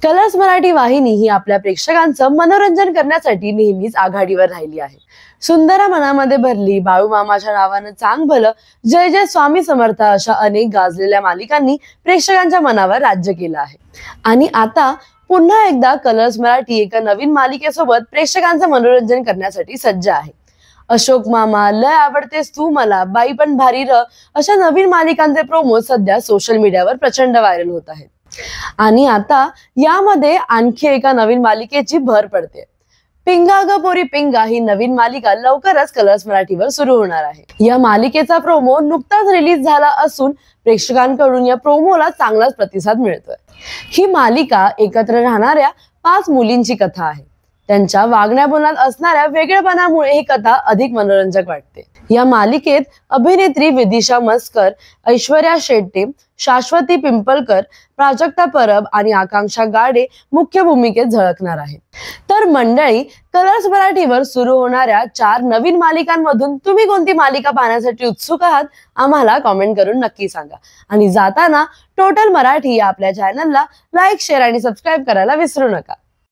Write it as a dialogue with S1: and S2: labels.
S1: Colours Marathi वाहिनी ही आपल्या प्रेक्षकांचं मनोरंजन करण्यासाठी नेहमीच आघाडीवर राहिली आहे. सुंदरा मनामध्ये भरली, बाळू मामाच्या नावानं चांग भलं, जय जय स्वामी समर्थ अशा अनेक गाजलेल्या मालिकांनी प्रेक्षकांच्या मनावर राज्य केलं आहे. आणि आता पुन्हा एकदा कलर्स मराठी एका नवीन मालिकेसोबत प्रेक्षकांचं मनोरंजन करण्यासाठी सज्ज आहे. अशोक मामा, लय आवडतेस तू मला, बाई पण भारी र अशा नवीन मालिकांचे प्रोमो सध्या सोशल मीडियावर प्रचंड व्हायरल होत आहेत. आणि आता यामध्ये आणखी एका नवीन मालिकेची भर पडते. पिंगा ग पोरी पिंगा ही नवीन मालिका लवकरच कलर्स मराठीवर सुरू होणार आहे. या मालिकेचा प्रोमो नुकताच रिलीज झाला असून प्रेक्षकांकडून या प्रोमोला चांगलाच प्रतिसाद मिळतोय. ही मालिका एकत्र राहणाऱ्या 5 मुलींची कथा आहे. त्यांच्या वागण्याबोलण्यात असणाऱ्या वेगळेपणामुळे ही कथा अधिक मनोरंजक वाटते. या मालिकेत अभिनेत्री विदिशा मस्कर, ऐश्वर्या शेट्टी, शाश्वती पिंपळकर, प्राजक्ता परब आणि आकांक्षा गाडे मुख्य भूमिकेत झळकणार आहेत. तर मंडळी, कलर्स मराठीवर सुरू होणाऱ्या 4 नवीन मालिकांमधून तुम्ही कोणती मालिका पाहण्यासाठी उत्सुक आहात आम्हाला कमेंट करून नक्की सांगा. आणि जाताना टोटल मराठी या आपल्या चॅनलला लाईक, शेअर आणि सबस्क्राईब करायला विसरू नका.